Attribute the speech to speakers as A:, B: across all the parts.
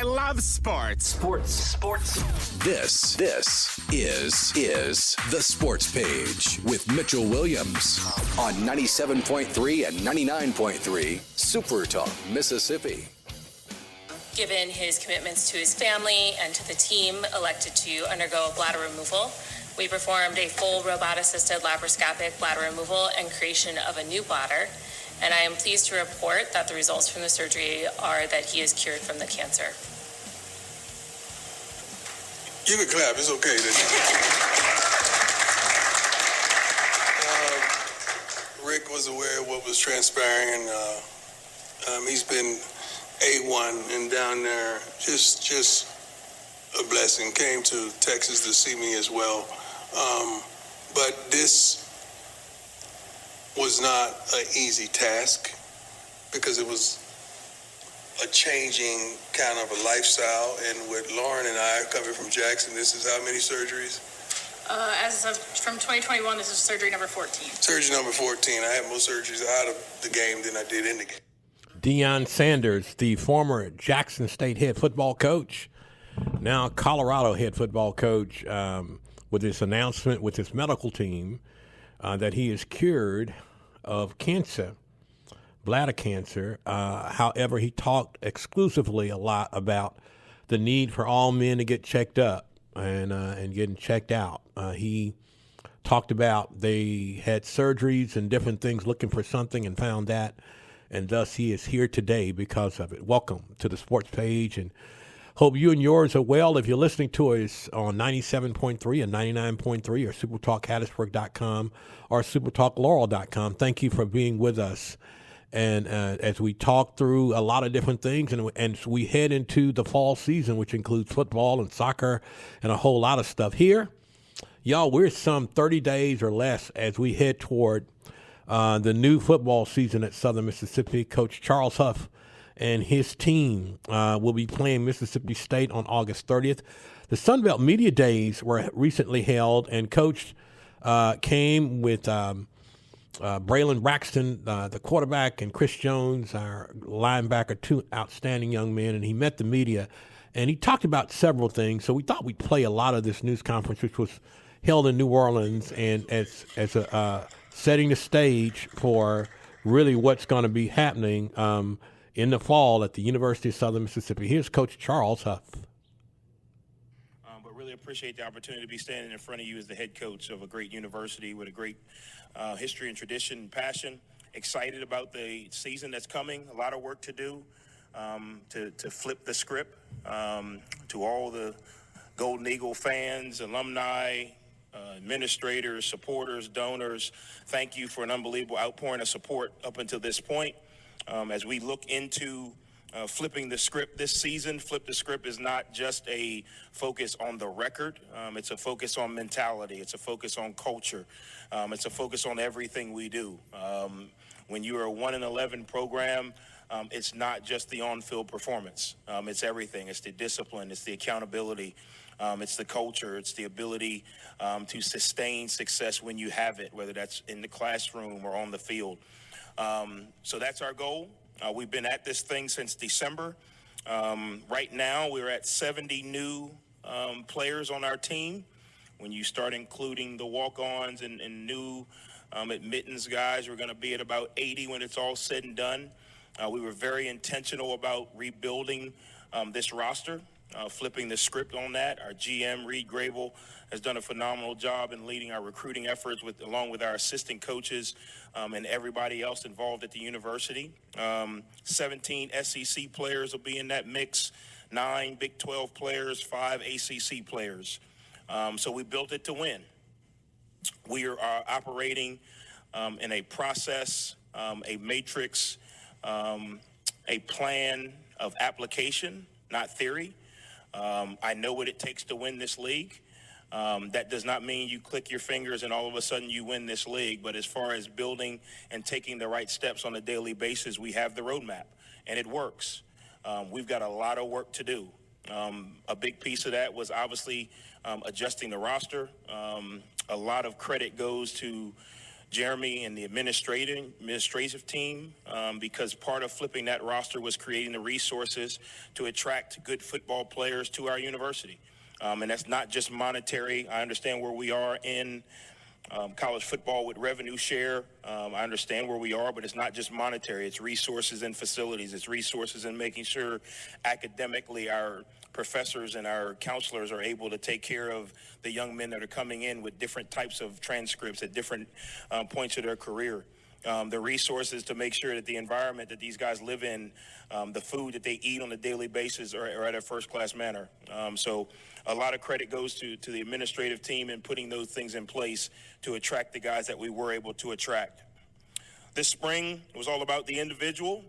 A: love sports.
B: Sports.
C: This is the Sports Page with Mitchell Williams on 97.3 and 99.3 SuperTalk, Mississippi.
D: Given his commitments to his family and to the team elected to undergo bladder removal, we performed a full robot-assisted laparoscopic bladder removal and creation of a new bladder. And I am pleased to report that the results from the surgery are that he is cured from the cancer.
E: You can clap, it's okay. Rick was aware of what was transpiring, and he's been A1 and down there, just a blessing. Came to Texas to see me as well. But this was not an easy task because it was a changing kind of a lifestyle. And with Lauren and I coming from Jackson, this is how many surgeries?
D: As of from 2021, this is surgery number 14.
E: Surgery number 14. I had more surgeries out of the game than I did in the game.
F: Deion Sanders, the former Jackson State head football coach, now Colorado head football coach, with this announcement with his medical team that he is cured of cancer, bladder cancer. However, he talked exclusively a lot about the need for all men to get checked up and getting checked out. He talked about they had surgeries and different things looking for something and found that, and thus he is here today because of it. Welcome to the Sports Page, and hope you and yours are well. If you're listening to us on 97.3 and 99.3 or SuperTalkHattiesburg.com or SuperTalkLaurel.com, thank you for being with us. And as we talk through a lot of different things, and we head into the fall season, which includes football and soccer and a whole lot of stuff here, y'all, we're some 30 days or less as we head toward the new football season at Southern Mississippi. Coach Charles Huff and his team will be playing Mississippi State on August 30th. The Sun Belt Media Days were recently held, and Coach came with Braylon Braxton, the quarterback, and Chris Jones, our linebacker, two outstanding young men, and he met the media, and he talked about several things. So we thought we'd play a lot of this news conference, which was held in New Orleans, and as a setting the stage for really what's going to be happening in the fall at the University of Southern Mississippi. Here's Coach Charles Huff.
G: But really appreciate the opportunity to be standing in front of you as the head coach of a great university with a great history and tradition and passion. Excited about the season that's coming. A lot of work to do to flip the script. To all the Golden Eagle fans, alumni, administrators, supporters, donors, thank you for an unbelievable outpouring of support up until this point. As we look into flipping the script this season, flip the script is not just a focus on the record. It's a focus on mentality. It's a focus on culture. It's a focus on everything we do. When you are a 1-11 program, it's not just the on-field performance. It's everything. It's the discipline. It's the accountability. It's the culture. It's the ability to sustain success when you have it, whether that's in the classroom or on the field. So that's our goal. We've been at this thing since December. Right now, we're at 70 new players on our team. When you start including the walk-ons and new admittance guys, we're going to be at about 80 when it's all said and done. We were very intentional about rebuilding this roster, flipping the script on that. Our GM, Reed Grable, has done a phenomenal job in leading our recruiting efforts along with our assistant coaches and everybody else involved at the university. 17 SEC players will be in that mix, 9 Big 12 players, 5 ACC players. So we built it to win. We are operating in a process, a matrix, a plan of application, not theory. I know what it takes to win this league. That does not mean you click your fingers and all of a sudden you win this league. But as far as building and taking the right steps on a daily basis, we have the roadmap, and it works. We've got a lot of work to do. A big piece of that was obviously adjusting the roster. A lot of credit goes to Jeremy and the administrative team, because part of flipping that roster was creating the resources to attract good football players to our university. And that's not just monetary. I understand where we are in college football with revenue share. I understand where we are, but it's not just monetary. It's resources and facilities. It's resources in making sure academically our professors and our counselors are able to take care of the young men that are coming in with different types of transcripts at different points of their career. The resources to make sure that the environment that these guys live in, the food that they eat on a daily basis are at a first-class manner. So a lot of credit goes to the administrative team in putting those things in place to attract the guys that we were able to attract. This spring was all about the individual.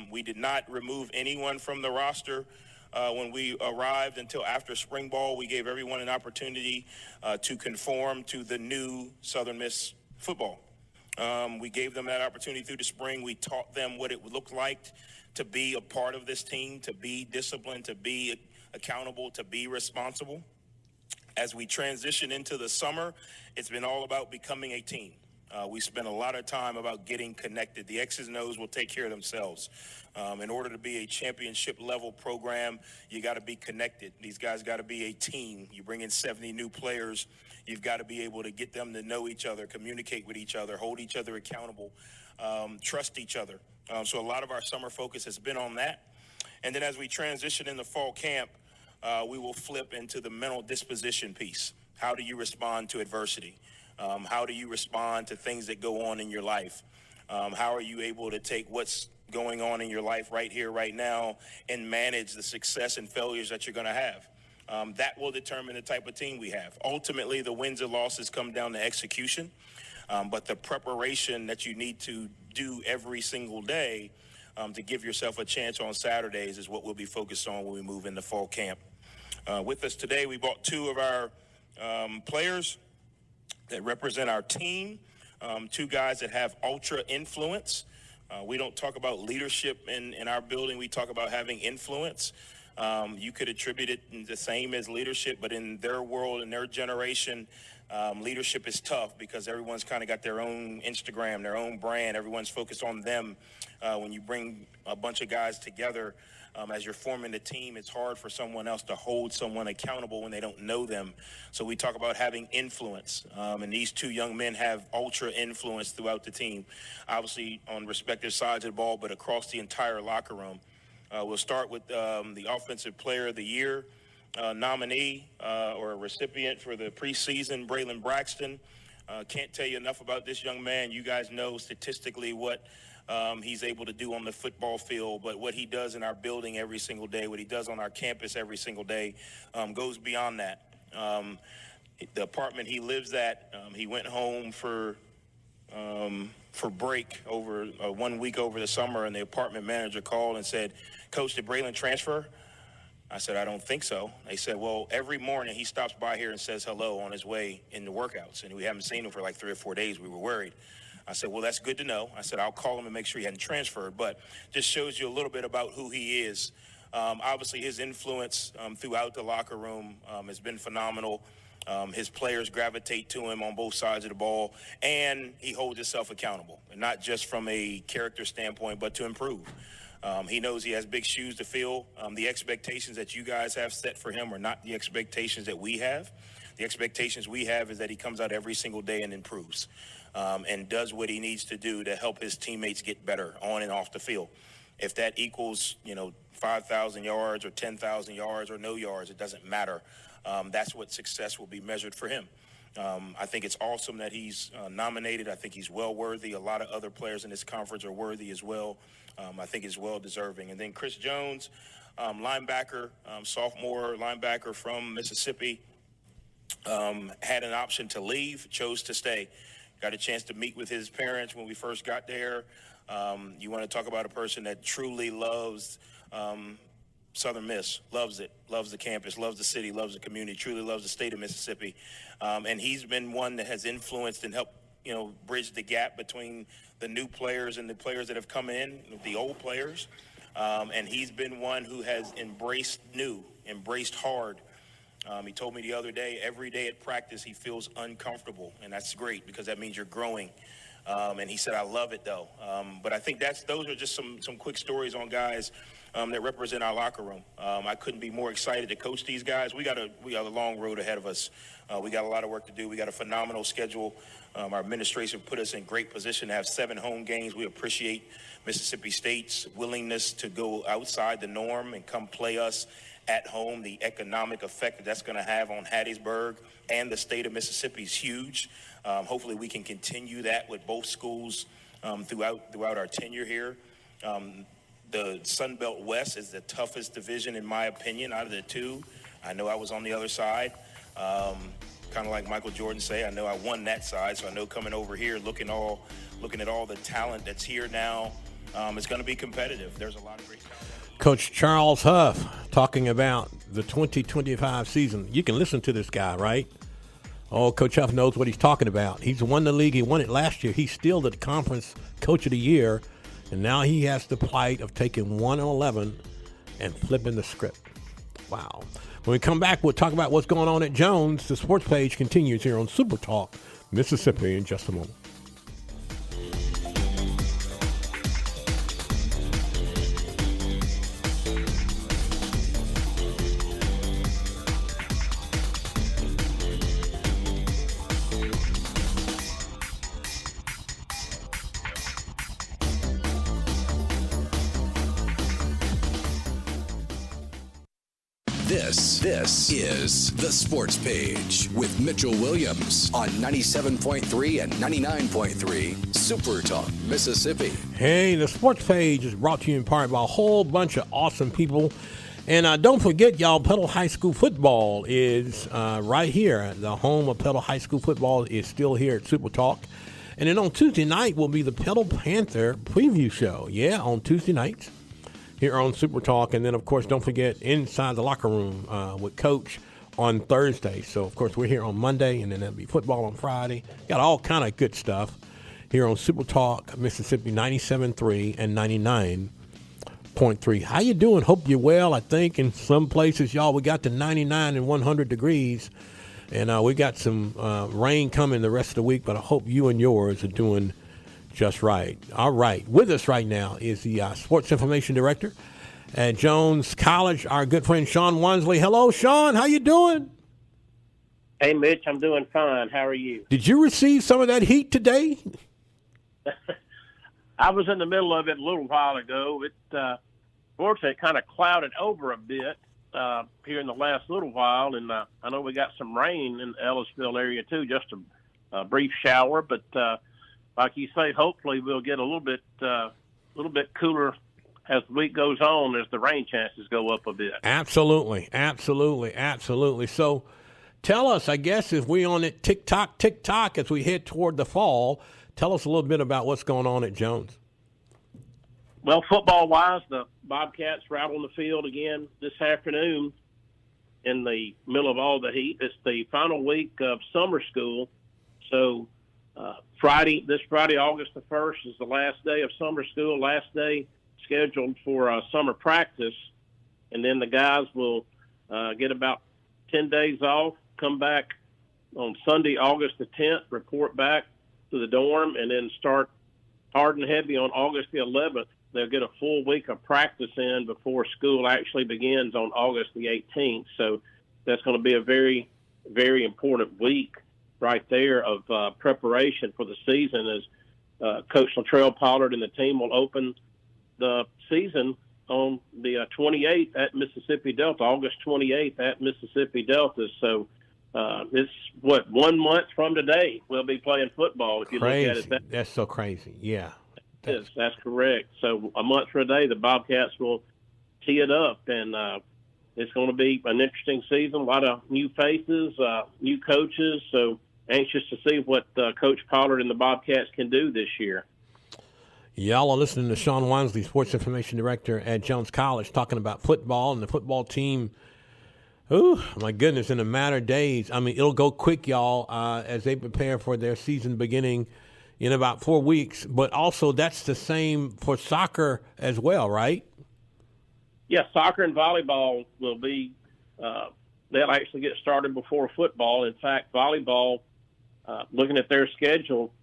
G: We did not remove anyone from the roster when we arrived until after spring ball. We gave everyone an opportunity to conform to the new Southern Miss football. We gave them that opportunity through the spring. We taught them what it would look like to be a part of this team, to be disciplined, to be accountable, to be responsible. As we transition into the summer, it's been all about becoming a team. We spent a lot of time about getting connected. The X's and O's will take care of themselves. In order to be a championship level program, you got to be connected. These guys got to be a team. You bring in 70 new players. You've got to be able to get them to know each other, communicate with each other, hold each other accountable, trust each other. So a lot of our summer focus has been on that. And then as we transition into fall camp, we will flip into the mental disposition piece. How do you respond to adversity? How do you respond to things that go on in your life? How are you able to take what's going on in your life right here, right now, and manage the success and failures that you're going to have? That will determine the type of team we have. Ultimately, the wins and losses come down to execution, but the preparation that you need to do every single day to give yourself a chance on Saturdays is what we'll be focused on when we move into fall camp. With us today, we brought two of our players that represent our team, two guys that have ultra influence. We don't talk about leadership in our building. We talk about having influence. You could attribute it the same as leadership, but in their world, in their generation, leadership is tough because everyone's kind of got their own Instagram, their own brand. Everyone's focused on them. When you bring a bunch of guys together, as you're forming the team, it's hard for someone else to hold someone accountable when they don't know them. So we talk about having influence, and these two young men have ultra influence throughout the team, obviously on respective sides of the ball, but across the entire locker room. We'll start with the Offensive Player of the Year nominee or a recipient for the preseason, Braylon Braxton. Can't tell you enough about this young man. You guys know statistically what he's able to do on the football field, but what he does in our building every single day, what he does on our campus every single day, goes beyond that. The apartment he lives at, he went home for break over 1 week over the summer, and the apartment manager called and said, "Coach, did Braylon transfer?" I said, "I don't think so." They said, "Well, every morning he stops by here and says hello on his way into workouts, and we haven't seen him for like 3 or 4 days. We were worried." I said, "Well, that's good to know." I said, "I'll call him and make sure he hadn't transferred," but just shows you a little bit about who he is. Obviously, his influence throughout the locker room has been phenomenal. His players gravitate to him on both sides of the ball, and he holds himself accountable, and not just from a character standpoint, but to improve. He knows he has big shoes to fill. The expectations that you guys have set for him are not the expectations that we have. The expectations we have is that he comes out every single day and improves and does what he needs to do to help his teammates get better on and off the field. If that equals, 5,000 yards or 10,000 yards or no yards, it doesn't matter. That's what success will be measured for him. I think it's awesome that he's nominated. I think he's well worthy. A lot of other players in this conference are worthy as well. I think he's well deserving. And then Chris Jones, linebacker, sophomore linebacker from Mississippi, had an option to leave, chose to stay. Got a chance to meet with his parents when we first got there. You want to talk about a person that truly loves Southern Miss, loves it, loves the campus, loves the city, loves the community, truly loves the state of Mississippi. And he's been one that has influenced and helped, bridge the gap between the new players and the players that have come in, the old players. And he's been one who has embraced hard. He told me the other day, every day at practice, he feels uncomfortable, and that's great because that means you're growing. And he said, I love it, though. But I think those are just some quick stories on guys that represent our locker room. I couldn't be more excited to coach these guys. We got a long road ahead of us. We got a lot of work to do. We got a phenomenal schedule. Our administration put us in great position to have 7 home games. We appreciate Mississippi State's willingness to go outside the norm and come play us at home. The economic effect that's going to have on Hattiesburg and the state of Mississippi is huge. Hopefully we can continue that with both schools throughout our tenure here. The Sun Belt West is the toughest division, in my opinion, out of the two. I know I was on the other side. Kind of like Michael Jordan say, I know I won that side, so I know coming over here, looking at all the talent that's here now, it's going to be competitive. There's a lot of great talent.
F: Coach Charles Huff talking about the 2025 season. You can listen to this guy, right? Oh, Coach Huff knows what he's talking about. He's won the league. He won it last year. He's still the conference coach of the year, and now he has the plight of taking 1-11 and flipping the script. Wow. When we come back, we'll talk about what's going on at Jones. The sports page continues here on Super Talk Mississippi in just a moment.
C: This is the Sports Page with Mitchell Williams on 97.3 and 99.3 Super Talk Mississippi.
F: Hey, the Sports Page is brought to you in part by a whole bunch of awesome people. And don't forget, y'all, Petal High School football is right here. The home of Petal High School football is still here at Super Talk. And then on Tuesday night will be the Petal Panther preview show. Yeah, on Tuesday nights here on Super Talk. And then, of course, don't forget Inside the Locker Room with Coach on Thursday. So, of course, we're here on Monday, and then there'll be football on Friday. Got all kind of good stuff here on Super Talk Mississippi 97.3 and 99.3. How you doing? Hope you're well. I think in some places, y'all, we got to 99 and 100 degrees. And we got some rain coming the rest of the week, but I hope you and yours are doing just right. All right. With us right now is the Sports Information Director at Jones College, our good friend Sean Wansley. Hello, Sean. How you doing?
A: Hey, Mitch. I'm doing fine. How are you?
F: Did you receive some of that heat today?
A: I was in the middle of it a little while ago. Fortunately, it kind of clouded over a bit here in the last little while, and I know we got some rain in the Ellisville area too, just a brief shower, but like you say, hopefully we'll get a little bit cooler as the week goes on, as the rain chances go up a bit.
F: Absolutely. So tell us, I guess, if we on it tick-tock, as we head toward the fall, tell us a little bit about what's going on at Jones.
A: Well, football-wise, the Bobcats were out on the field again this afternoon in the middle of all the heat. It's the final week of summer school, so this Friday, August the 1st, is the last day of summer school, last day scheduled for summer practice. And then the guys will get about 10 days off, come back on Sunday, August the 10th, report back to the dorm, and then start hard and heavy on August the 11th. They'll get a full week of practice in before school actually begins on August the 18th. So that's going to be a very, very important week right there of preparation for the season, as Coach Laurel Pollard and the team will open the season on the 28th at Mississippi Delta, August 28th at Mississippi Delta. So it's 1 month from today we'll be playing football. If you
F: crazy.
A: Look at it,
F: that's so crazy. Yeah,
A: that's correct. So a month from today, the Bobcats will tee it up, and it's going to be an interesting season. A lot of new faces, new coaches. So anxious to see what Coach Pollard and the Bobcats can do this year.
F: Y'all are listening to Sean Wansley, Sports Information Director at Jones College, talking about football and the football team. Oh, my goodness, in a matter of days. I mean, it'll go quick, y'all, as they prepare for their season beginning in about 4 weeks. But also that's the same for soccer as well, right?
A: Yeah, soccer and volleyball will be they'll actually get started before football. In fact, volleyball, looking at their schedule,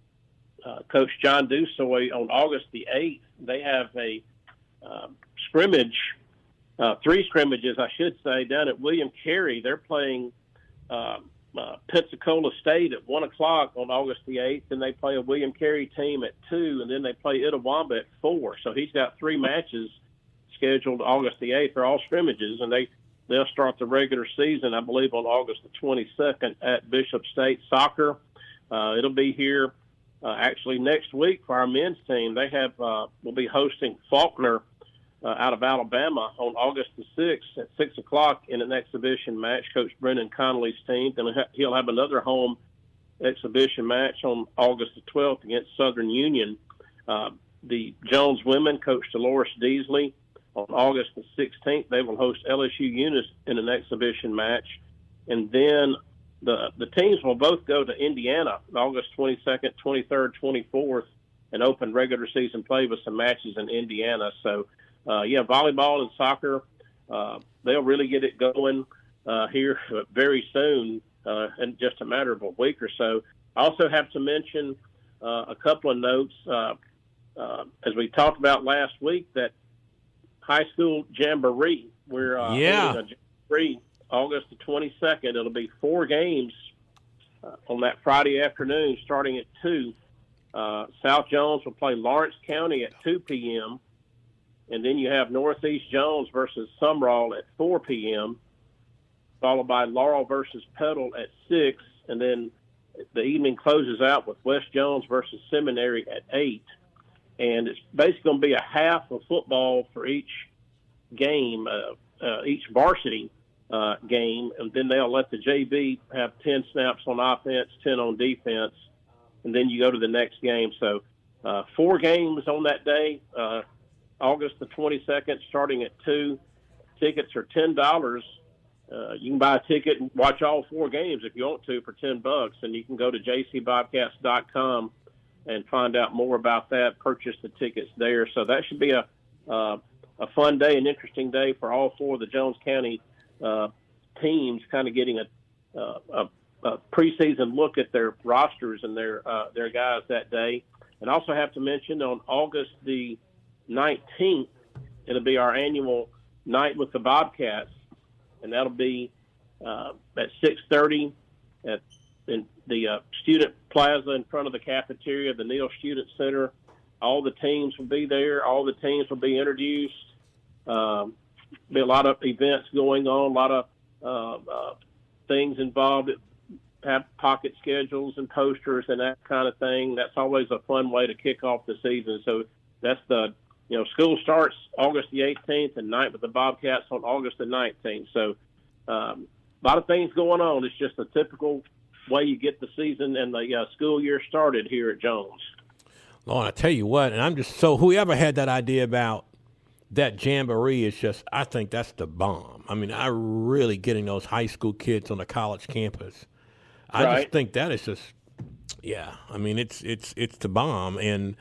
A: Coach John Dusoy on August the 8th, they have a scrimmage, 3 scrimmages, I should say, down at William Carey. They're playing Pensacola State at 1 o'clock on August the 8th, and they play a William Carey team at 2, and then they play Itawamba at 4. So he's got 3 matches scheduled August the 8th. They're all scrimmages, and they'll start the regular season, I believe, on August the 22nd at Bishop State. Soccer, it'll be here actually next week for our men's team. They have will be hosting Faulkner out of Alabama on August the 6th at 6 o'clock in an exhibition match. Coach Brendan Connolly's team, and he'll have another home exhibition match on August the 12th against Southern Union. The Jones women, Coach Dolores Deasley, on August the 16th, they will host LSU Eunice in an exhibition match. And then the teams will both go to Indiana August 22nd, 23rd, 24th, and open regular season play with some matches in Indiana. So, volleyball and soccer, they'll really get it going here very soon, in just a matter of a week or so. I also have to mention a couple of notes. As we talked about last week, that high school jamboree, we're holding a jamboree August the 22nd. It'll be 4 games on that Friday afternoon starting at 2. South Jones will play Lawrence County at 2 p.m., and then you have Northeast Jones versus Sumrall at 4 p.m., followed by Laurel versus Petal at 6, and then the evening closes out with West Jones versus Seminary at 8. And it's basically going to be a half of football for each game, each varsity game, and then they'll let the JV have 10 snaps on offense, 10 on defense, and then you go to the next game. So 4 games on that day, August the 22nd, starting at 2. Tickets are $10. You can buy a ticket and watch all 4 games if you want to for $10, and you can go to jcbobcats.com and find out more about that, purchase the tickets there. So that should be a fun day, an interesting day for all 4 of the Jones County teams, kind of getting a preseason look at their rosters and their guys that day. And also have to mention on August the 19th, it'll be our annual night with the Bobcats, and that'll be at 6:30 in the student plaza in front of the cafeteria, the Neal Student Center. All the teams will be there. All the teams will be introduced. Be a lot of events going on, a lot of things involved. Have pocket schedules and posters and that kind of thing. That's always a fun way to kick off the season. So that's school starts August the 18th and night with the Bobcats on August the 19th. So a lot of things going on. It's just a typical way you get the season and the school year started here at Jones.
F: Lord, I tell you what, and I'm just so whoever had that idea about that jamboree is just, I think that's the bomb. I mean, I really getting those high school kids on a college campus. I just think that is just, I mean, it's the bomb. And,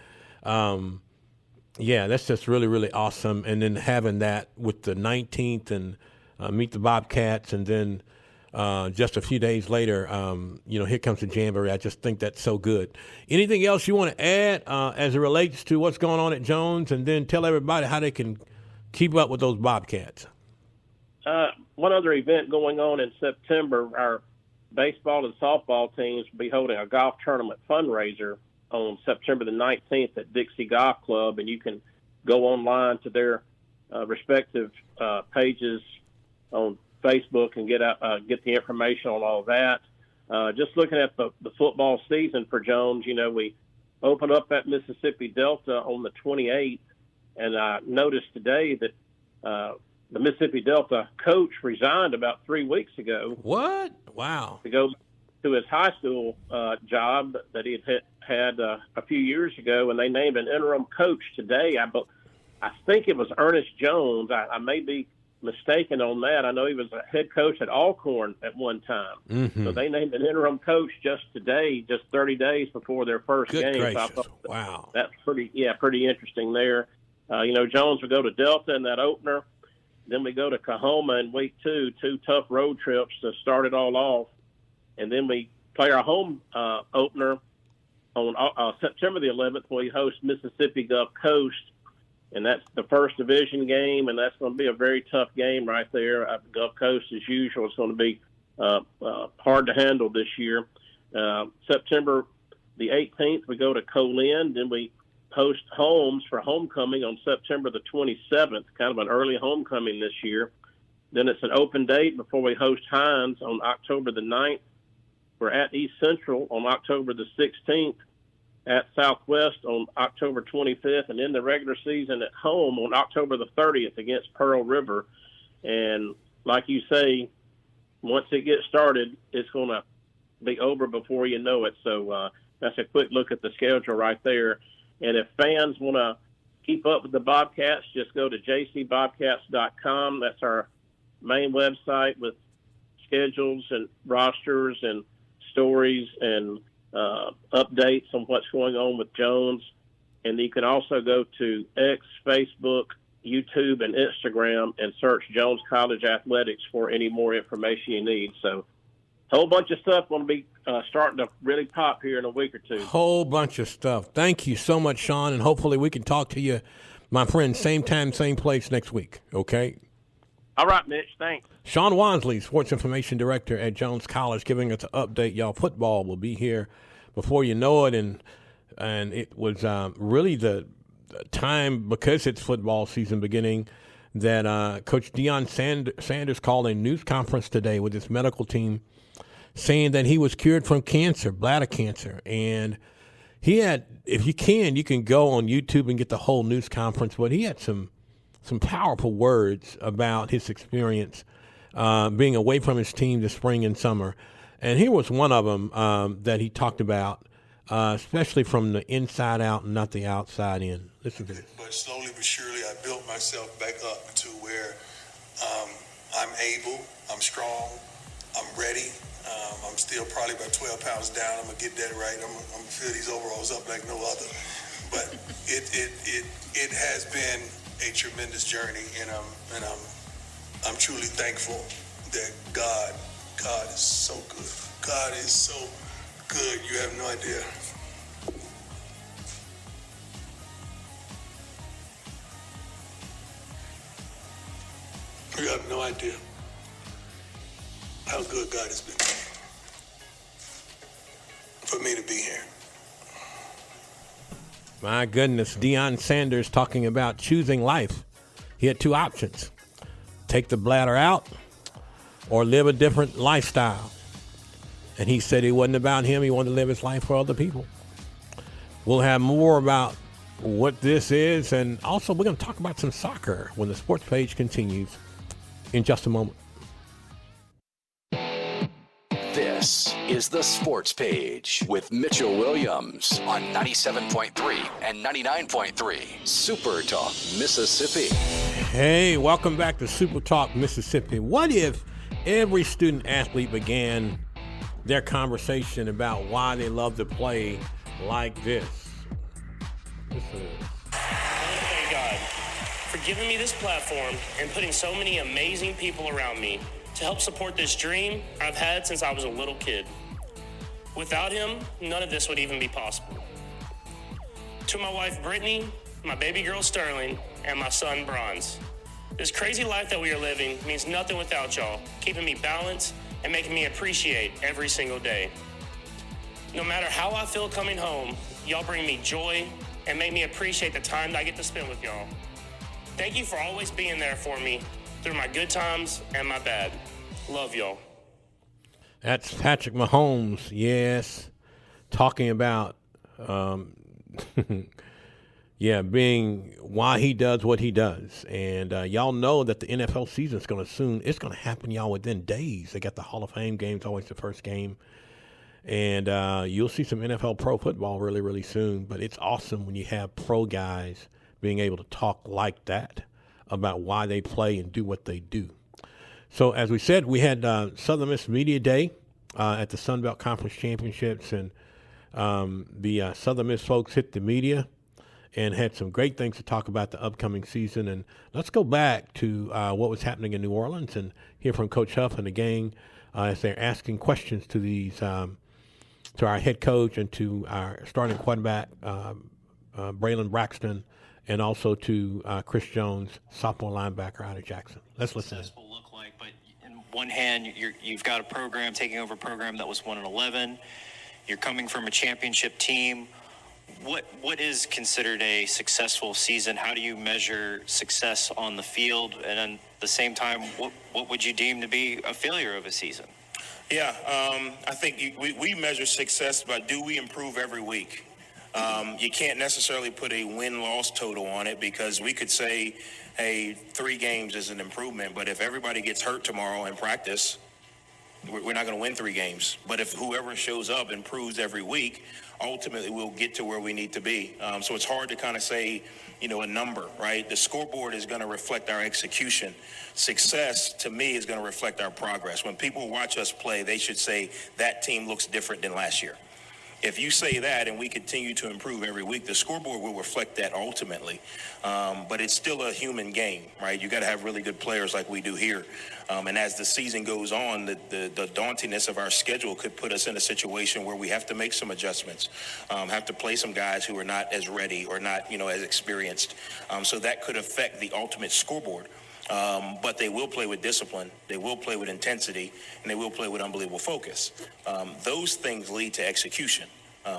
F: that's just really, really awesome. And then having that with the 19th and meet the Bobcats, and then just a few days later, here comes the jamboree. I just think that's so good. Anything else you want to add as it relates to what's going on at Jones, and then tell everybody how they can keep up with those Bobcats?
A: One other event going on in September, our baseball and softball teams will be holding a golf tournament fundraiser on September the 19th at Dixie Golf Club, and you can go online to their respective pages on Facebook and get the information on all that. Just looking at the football season for Jones, we open up at Mississippi Delta on the 28th, and I noticed today that the Mississippi Delta coach resigned about 3 weeks ago.
F: What? Wow.
A: To go to his high school job that he had a few years ago, and they named an interim coach today. I think it was Ernest Jones. I may be mistaken on that. I know he was a head coach at Alcorn at one time. Mm-hmm. So they named an interim coach just today, just 30 days before their first
F: Good
A: game.
F: Gracious.
A: So
F: Wow.
A: That's pretty interesting there. Jones will go to Delta in that opener. Then we go to Kahoma in week 2, 2 tough road trips to start it all off. And then we play our home opener on September the 11th, where we host Mississippi Gulf Coast. And that's the first division game, and that's going to be a very tough game right there. Gulf Coast, as usual, is going to be hard to handle this year. September the 18th, we go to Colin. Then we host Holmes for homecoming on September the 27th, kind of an early homecoming this year. Then it's an open date before we host Hines on October the 9th. We're at East Central on October the 16th, at Southwest on October 25th, and in the regular season at home on October the 30th against Pearl River. And like you say, once it gets started, it's going to be over before you know it. So that's a quick look at the schedule right there. And if fans want to keep up with the Bobcats, just go to jcbobcats.com. That's our main website with schedules and rosters and stories and updates on what's going on with Jones. And you can also go to X, Facebook, YouTube, and Instagram and search Jones College Athletics for any more information you need. So a whole bunch of stuff going to be starting to really pop here in a week or two.
F: Whole bunch of stuff. Thank you so much, Sean, and hopefully we can talk to you, my friend, same time, same place next week, okay?
A: All right, Mitch, thanks.
F: Sean Wansley, Sports Information Director at Jones College, giving us an update. Y'all, football will be here before you know it, and it was really the time, because it's football season beginning, that Coach Deion Sanders called a news conference today with his medical team, saying that he was cured from cancer, bladder cancer. And he had, if you can go on YouTube and get the whole news conference, but he had some powerful words about his experience being away from his team this spring and summer. And here was one of them that he talked about, especially from the inside out and not the outside in. Listen to this.
E: But slowly but surely, I built myself back up to where I'm able, I'm strong, I'm ready. I'm still probably about 12 pounds down. I'm gonna get that right. I'm gonna fill these overalls up like no other. But it has been a tremendous journey, and I'm truly thankful that God is so good. God is so good. You have no idea. You have no idea how good God has been for me to be here.
F: My goodness, Deion Sanders talking about choosing life. He had two options: take the bladder out or live a different lifestyle. And he said it wasn't about him. He wanted to live his life for other people. We'll have more about what this is, and also we're going to talk about some soccer when the sports page continues in just a moment.
C: This is the Sports Page with Mitchell Williams on 97.3 and 99.3 Super Talk, Mississippi.
F: Hey, welcome back to Super Talk, Mississippi. What if every student athlete began their conversation about why they love to play like this?
B: Thank God for giving me this platform and putting so many amazing people around me to help support this dream I've had since I was a little kid. Without him, none of this would even be possible. To my wife, Brittany, my baby girl, Sterling, and my son, Bronze. This crazy life that we are living means nothing without y'all, keeping me balanced and making me appreciate every single day. No matter how I feel coming home, y'all bring me joy and make me appreciate the time that I get to spend with y'all. Thank you for always being there for me through my good times and my bad. Love y'all.
F: That's Patrick Mahomes, yes, talking about, being why he does what he does. And y'all know that the NFL season is going to it's going to happen, y'all, within days. They got the Hall of Fame games, always the first game. And you'll see some NFL pro football really, really soon. But it's awesome when you have pro guys being able to talk like that about why they play and do what they do. So, as we said, we had Southern Miss Media Day at the Sun Belt Conference Championships, and the Southern Miss folks hit the media and had some great things to talk about the upcoming season. And let's go back to what was happening in New Orleans and hear from Coach Huff and the gang as they're asking questions to these to our head coach and to our starting quarterback, Braylon Braxton, and also to Chris Jones, sophomore linebacker out of Jackson. Let's listen.
H: Successful look like, but in one hand, you've got a program taking over a program that was 1-11. You're coming from a championship team. What is considered a successful season? How do you measure success on the field? And at the same time, what would you deem to be a failure of a season?
G: Yeah, I think we measure success by do we improve every week. You can't necessarily put a win-loss total on it because we could say, hey, 3 games is an improvement, but if everybody gets hurt tomorrow in practice, we're not going to win 3 games. But if whoever shows up improves every week, ultimately we'll get to where we need to be. So it's hard to kind of say, a number, right? The scoreboard is going to reflect our execution. Success, to me, is going to reflect our progress. When people watch us play, they should say that team looks different than last year. If you say that and we continue to improve every week, the scoreboard will reflect that ultimately. But it's still a human game, right? You got to have really good players like we do here. And as the season goes on, the dauntingness of our schedule could put us in a situation where we have to make some adjustments, have to play some guys who are not as ready or not, as experienced. So that could affect the ultimate scoreboard. But they will play with discipline, they will play with intensity, and they will play with unbelievable focus. Those things lead to execution.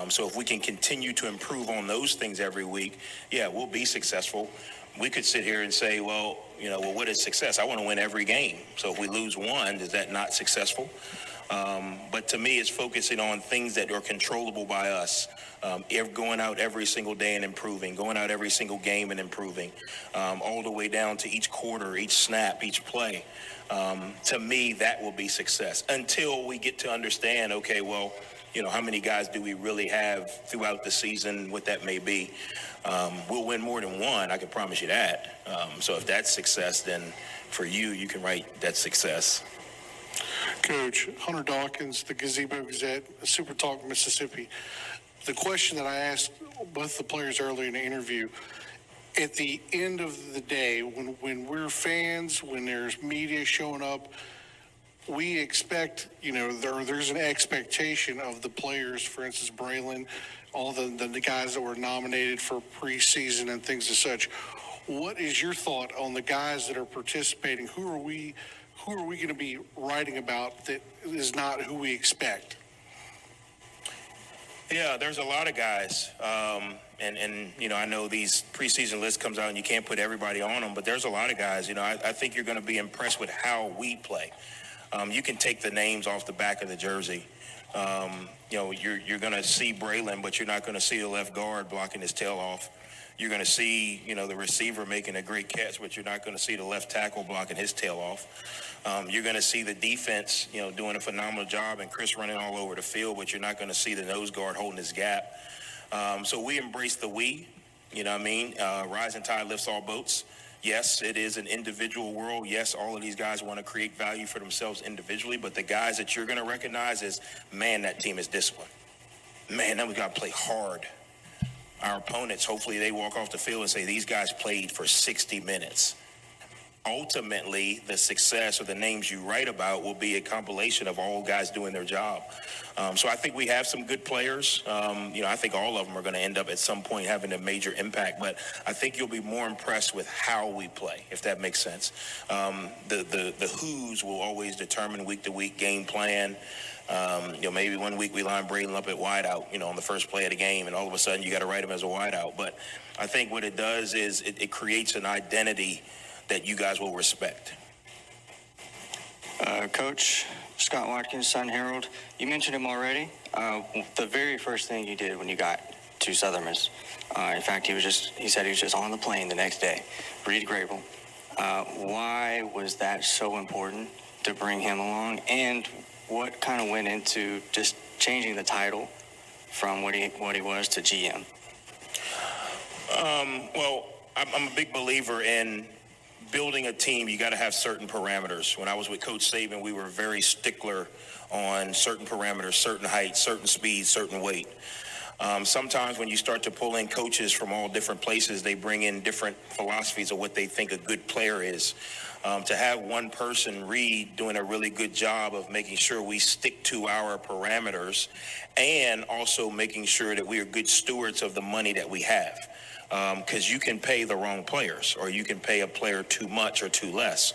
G: So if we can continue to improve on those things every week, we'll be successful. We could sit here and say, well, what is success? I want to win every game. So if we lose one, is that not successful? But to me, it's focusing on things that are controllable by us. Going out every single day and improving, going out every single game and improving, all the way down to each quarter, each snap, each play. To me, that will be success until we get to understand, okay, well, how many guys do we really have throughout the season, what that may be. We'll win more than one, I can promise you that. So if that's success, then for you can write that success.
I: Coach, Hunter Dawkins, the Gazebo Gazette, SuperTalk, Mississippi. The question that I asked both the players earlier in the interview, at the end of the day, when we're fans, when there's media showing up, we expect, there's an expectation of the players, for instance, Braylon, all the guys that were nominated for preseason and things as such. What is your thought on the guys that are participating? Who are we going to be writing about that is not who we expect?
G: Yeah, there's a lot of guys, and I know these preseason lists comes out and you can't put everybody on them, but there's a lot of guys. I think you're going to be impressed with how we play. You can take the names off the back of the jersey. You're going to see Braylon, but you're not going to see the left guard blocking his tail off. You're going to see, the receiver making a great catch, but you're not going to see the left tackle blocking his tail off. You're going to see the defense, doing a phenomenal job and Chris running all over the field, but you're not going to see the nose guard holding his gap. So we embrace the we, rising tide lifts all boats. Yes, it is an individual world. Yes, all of these guys want to create value for themselves individually, but the guys that you're going to recognize is, man, that team is disciplined. Man, then we got to play hard. Our opponents, hopefully they walk off the field and say, these guys played for 60 minutes. Ultimately, the success or the names you write about will be a compilation of all guys doing their job. So I think we have some good players. I think all of them are going to end up at some point having a major impact, but I think you'll be more impressed with how we play, if that makes sense. The who's will always determine week-to-week game plan. Maybe one week we line Braylon up at wideout, on the first play of the game, and all of a sudden you got to write him as a wideout. But I think what it does is it creates an identity that you guys will respect.
H: Coach Scott Watkins, Sun Herald, you mentioned him already. The very first thing you did when you got to Southern Miss, in fact, he said he was just on the plane the next day. Reed Grable. Why was that so important to bring him along? And what kind of went into just changing the title from what he was to GM?
G: Well, I'm a big believer in building a team. You got to have certain parameters. When I was with Coach Saban, we were very stickler on certain parameters, certain height, certain speed, certain weight. Sometimes when you start to pull in coaches from all different places, they bring in different philosophies of what they think a good player is. To have one person, Reed, doing a really good job of making sure we stick to our parameters and also making sure that we are good stewards of the money that we have. Because you can pay the wrong players, or you can pay a player too much or too less.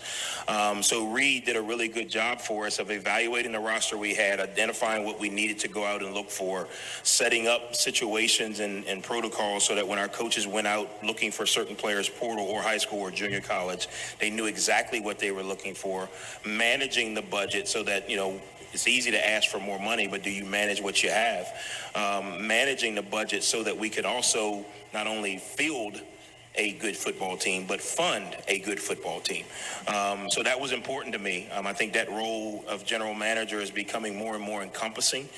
G: So Reed did a really good job for us of evaluating the roster we had, identifying what we needed to go out and look for, setting up situations and protocols so that when our coaches went out looking for certain players, portal or high school or junior college, they knew exactly what they were looking for, managing the budget so that, it's easy to ask for more money, but do you manage what you have? Managing the budget so that we could also not only field a good football team, but fund a good football team. So that was important to me. I think that role of general manager is becoming more and more encompassing.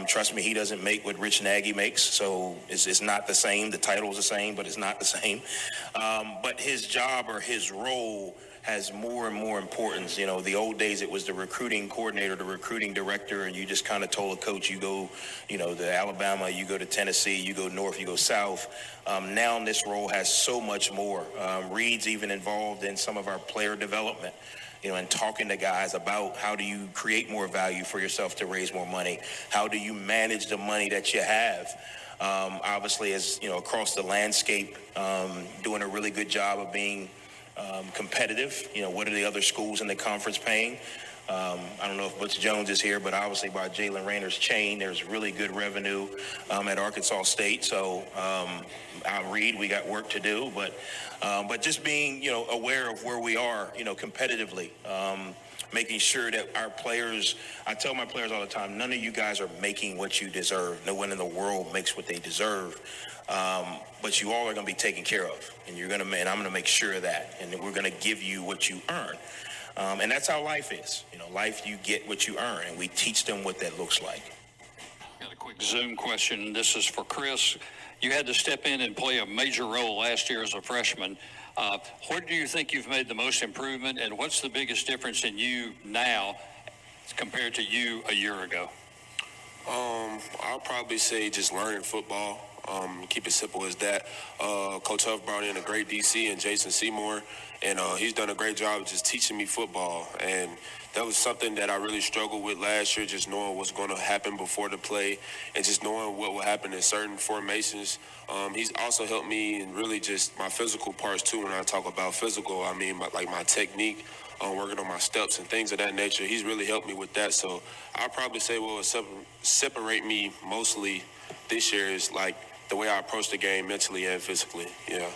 G: Trust me, he doesn't make what Rich Nagy makes, so it's not the same. The title is the same, but it's not the same. But his job or his role has more and more importance. The old days it was the recruiting coordinator, the recruiting director, and you just kind of told a coach, you go, to Alabama, you go to Tennessee, you go north, you go south. Now this role has so much more. Reed's even involved in some of our player development, and talking to guys about how do you create more value for yourself to raise more money? How do you manage the money that you have? Obviously, as across the landscape, doing a really good job of being competitive. What are the other schools in the conference paying? I don't know if Butch Jones is here, but obviously by Jalen Raynor's chain, there's really good revenue at Arkansas State. So Reed, we got work to do, but just being aware of where we are, competitively. Making sure that our players, I tell my players all the time, none of you guys are making what you deserve. No one in the world makes what they deserve. But you all are going to be taken care of, and I'm going to make sure of that, and we're going to give you what you earn. And that's how life is. Life, you get what you earn, and we teach them what that looks like.
J: Got a quick Zoom question. This is for Chris. You had to step in and play a major role last year as a freshman. Where do you think you've made the most improvement, and what's the biggest difference in you now compared to you a year ago?
K: I'll probably say just learning football. Keep it simple as that. Coach Huff brought in a great DC and Jason Seymour, and he's done a great job of just teaching me football. And that was something that I really struggled with last year, just knowing what's going to happen before the play and just knowing what will happen in certain formations. He's also helped me in really just my physical parts, too. When I talk about physical, I mean my technique, working on my steps and things of that nature. He's really helped me with that. So I'll probably say what will separate me mostly this year is the way I approach the game mentally and physically, yeah.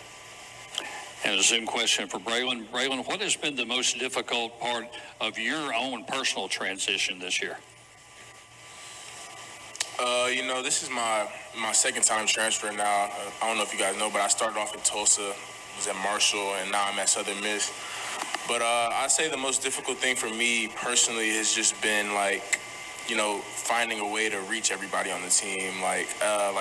J: And a Zoom question for Braylon. Braylon, what has been the most difficult part of your own personal transition this year?
L: This is my second time transferring now. I don't know if you guys know, but I started off in Tulsa, was at Marshall, and now I'm at Southern Miss. But I'd say the most difficult thing for me personally has just been finding a way to reach everybody on the team. Like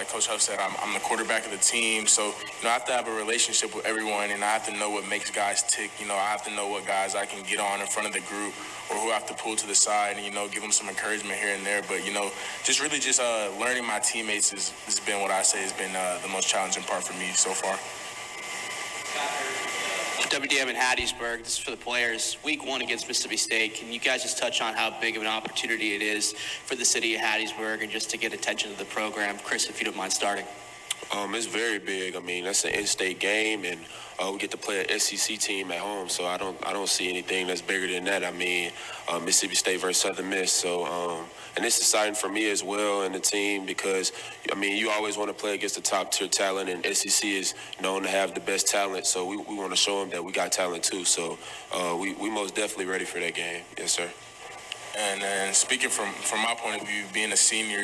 L: Coach Huff said, I'm the quarterback of the team, so I have to have a relationship with everyone, and I have to know what makes guys tick. I have to know what guys I can get on in front of the group, or who I have to pull to the side and give them some encouragement here and there. But just really learning my teammates has been what I say has been the most challenging part for me so far.
M: WDM in Hattiesburg. This is for the players. Week 1 against Mississippi State. Can you guys just touch on how big of an opportunity it is for the city of Hattiesburg and just to get attention to the program? Chris, if you don't mind starting.
K: It's very big. I mean, that's an in-state game, and we get to play an SEC team at home. So I don't see anything that's bigger than that. I mean, Mississippi State versus Southern Miss. So and it's exciting for me as well and the team because you always want to play against the top tier talent, and SEC is known to have the best talent. So we want to show them that we got talent too. So we most definitely ready for that game. Yes, sir.
L: And speaking from my point of view, being a senior,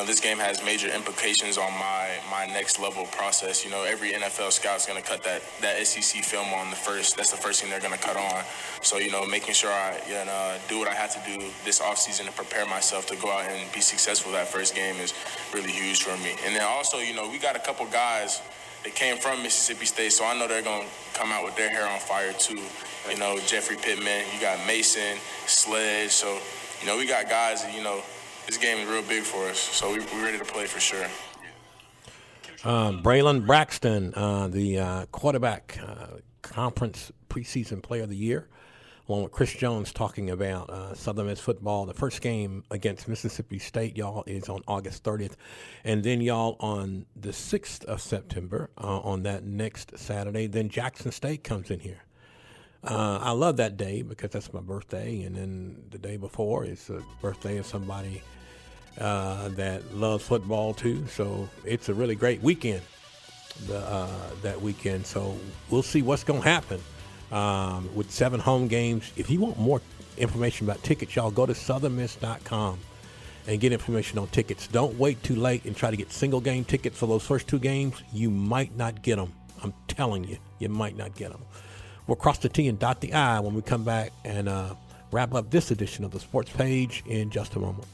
L: this game has major implications on my next level process. Every NFL scout's going to cut that SEC film on that's the first thing they're going to cut on. So, making sure I do what I have to do this offseason to prepare myself to go out and be successful that first game is really huge for me. And then also, we got a couple guys that came from Mississippi State, so I know they're going to come out with their hair on fire too. Jeffrey Pittman, you got Mason, Sledge. So, we got guys that, this game is real big for us, so we're ready to play for sure.
F: Braylon Braxton, the quarterback, conference preseason player of the year, along with Chris Jones, talking about Southern Miss football. The first game against Mississippi State, y'all, is on August 30th. And then, y'all, on the 6th of September, on that next Saturday, then Jackson State comes in here. I love that day because that's my birthday. And then the day before is the birthday of somebody that loves football, too. So it's a really great weekend, that weekend. So we'll see what's going to happen. With 7 home games. If you want more information about tickets, y'all go to southernmiss.com and get information on tickets. Don't wait too late and try to get single game tickets for those first 2 games. You might not get them. I'm telling you, you might not get them. We'll cross the T and dot the I when we come back and wrap up this edition of the Sports Page in just a moment.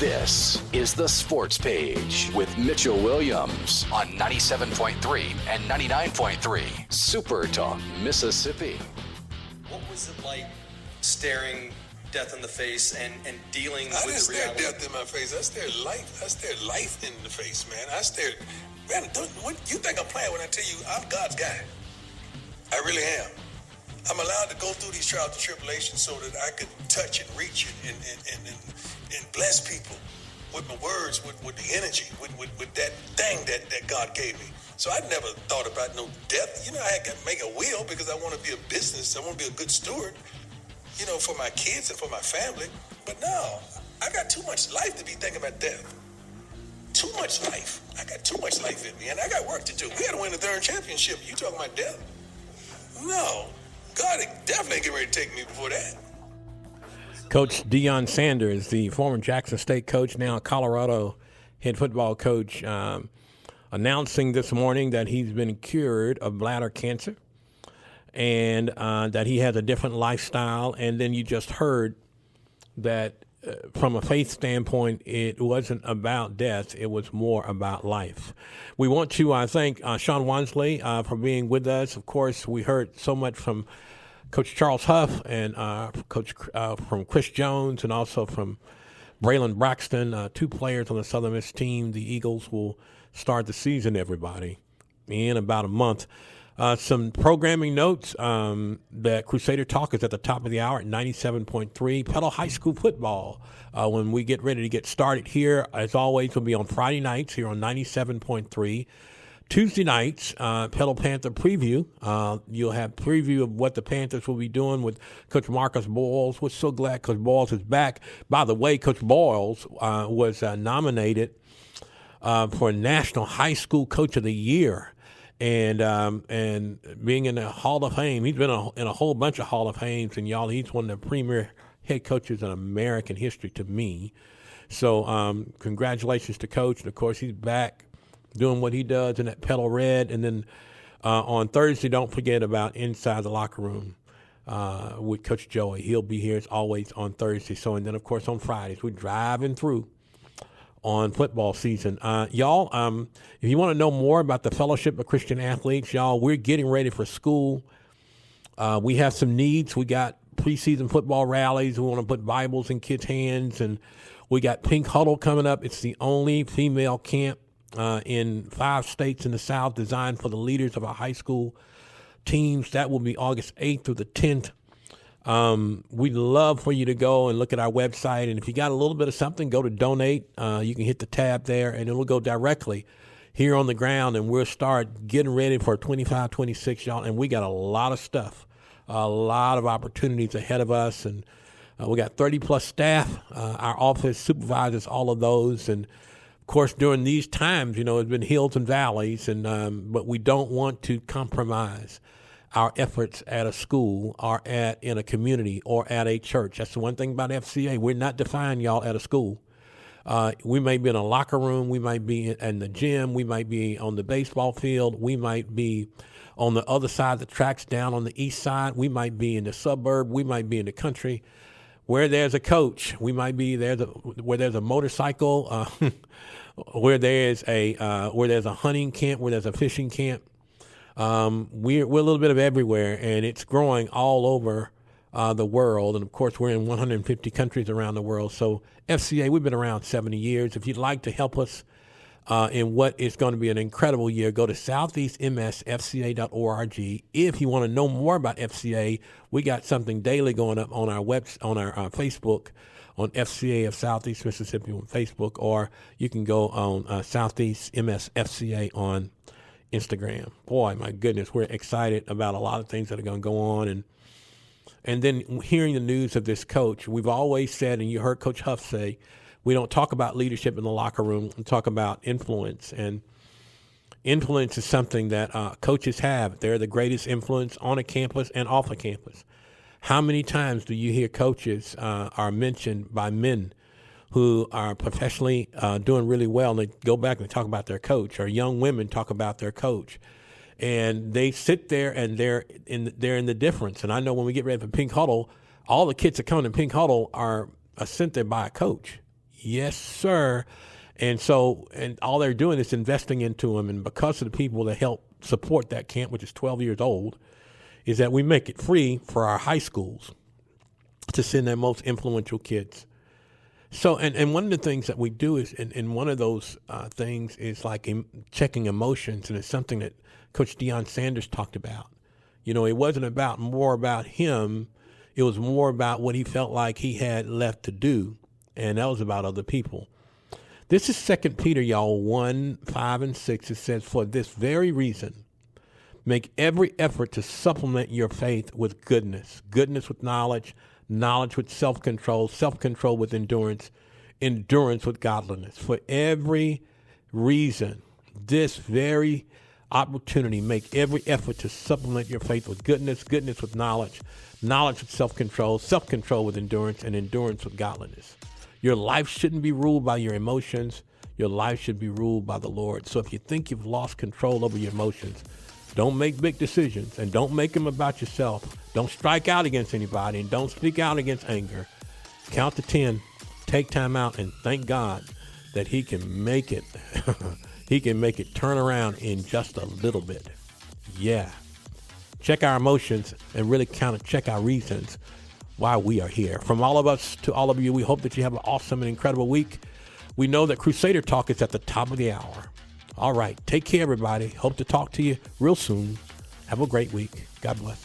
C: This is the Sports Page with Mitchell Williams on 97.3 and 99.3 SuperTalk, Mississippi.
N: What was it like staring death in the face and dealing with the reality?
E: I didn't stare death in my face. I stared life in the face, man. You think I'm playing when I tell you I'm God's guy? I really am. I'm allowed to go through these trials and tribulations so that I could touch and reach and bless people with my words, with the energy, with that thing that God gave me. So I never thought about no death. You know, I had to make a will because I want to be a business. I want to be a good steward, you know, for my kids and for my family. But no, I got too much life to be thinking about death. Too much life. I got too much life in me, and I got work to do. We had to win the 3rd championship. You talking about death? No. God definitely get ready to take me before that.
F: Coach Deion Sanders, the former Jackson State coach, now Colorado head football coach, announcing this morning that he's been cured of bladder cancer and that he has a different lifestyle. And then you just heard that from a faith standpoint, it wasn't about death. It was more about life. We want to thank Sean Wansley for being with us. Of course, we heard so much from Coach Charles Huff and from Chris Jones and also from Braylon Braxton, 2 players on the Southern Miss team. The Eagles will start the season, everybody, in about a month. Some programming notes that Crusader Talk is at the top of the hour at 97.3. Petal High School football, when we get ready to get started here, as always, will be on Friday nights here on 97.3. Tuesday nights, Petal Panther preview. You'll have preview of what the Panthers will be doing with Coach Marcus Boyles. We're so glad Coach Boyles is back. By the way, Coach Boyles was nominated for National High School Coach of the Year. And being in the Hall of Fame, he's been in a whole bunch of Hall of Fames, and y'all, he's one of the premier head coaches in American history to me. So congratulations to Coach. And, of course, he's back doing what he does in that Petal Red. And then on Thursday, don't forget about Inside the Locker Room with Coach Joey. He'll be here as always on Thursday. So, and then, of course, on Fridays, we're driving through on football season. Y'all, if you want to know more about the Fellowship of Christian Athletes, y'all, we're getting ready for school. We have some needs. We got preseason football rallies. We want to put Bibles in kids' hands. And we got Pink Huddle coming up. It's the only female camp in 5 states in the South designed for the leaders of our high school teams. That will be August 8th through the 10th. We'd love for you to go and look at our website. And if you got a little bit of something, go to donate. You can hit the tab there and it'll go directly here on the ground. And we'll start getting ready for 25, 26, y'all. And we got a lot of stuff, a lot of opportunities ahead of us. And we got 30 plus staff, our office supervises all of those. And of course, during these times, you know, it's been hills and valleys, and but we don't want to compromise our efforts at a school or in a community or at a church. That's the one thing about FCA. We're not defined, y'all, at a school. We might be in a locker room. We might be in the gym. We might be on the baseball field. We might be on the other side of the tracks down on the east side. We might be in the suburb. We might be in the country. Where there's a coach, we might be there. Where there's a motorcycle, where there's a hunting camp, where there's a fishing camp. We're a little bit of everywhere, and it's growing all over the world. And of course, we're in 150 countries around the world. So FCA, we've been around 70 years. If you'd like to help us in what is going to be an incredible year, go to southeastmsfca.org. If you want to know more about FCA, we got something daily going up on our Facebook, on FCA of Southeast Mississippi on Facebook, or you can go on Southeast MSFCA on Instagram. Boy, my goodness, we're excited about a lot of things that are going to go on. And then hearing the news of this coach, we've always said, and you heard Coach Huff say, we don't talk about leadership in the locker room. We talk about influence. And influence is something that coaches have. They're the greatest influence on a campus and off a campus. How many times do you hear coaches are mentioned by men who are professionally doing really well, and they go back and talk about their coach, or young women talk about their coach? And they sit there and they're in the difference. And I know when we get ready for Pink Huddle, all the kids that come to Pink Huddle are sent there by a coach. Yes, sir. And so, and all they're doing is investing into them. And because of the people that help support that camp, which is 12 years old, is that we make it free for our high schools to send their most influential kids. So, and one of the things that we do is, and one of those things is like checking emotions. And it's something that Coach Deion Sanders talked about. You know, it wasn't more about him. It was more about what he felt like he had left to do. And that was about other people. This is 2 Peter, y'all, 1:5-6. It says, for this very reason, make every effort to supplement your faith with goodness, goodness with knowledge, knowledge with self-control, self-control with endurance, endurance with godliness. For every reason, this very opportunity, make every effort to supplement your faith with goodness, goodness with knowledge, knowledge with self-control, self-control with endurance, and endurance with godliness. Your life shouldn't be ruled by your emotions. Your life should be ruled by the Lord. So if you think you've lost control over your emotions, don't make big decisions, and don't make them about yourself. Don't strike out against anybody, and don't speak out against anger. Count to 10, take time out, and thank God that he can make it. He can make it turn around in just a little bit. Yeah. Check our emotions and really kind of check our reasons why we are here. From all of us to all of you, we hope that you have an awesome and incredible week. We know that Crusader Talk is at the top of the hour. All right. Take care, everybody. Hope to talk to you real soon. Have a great week. God bless.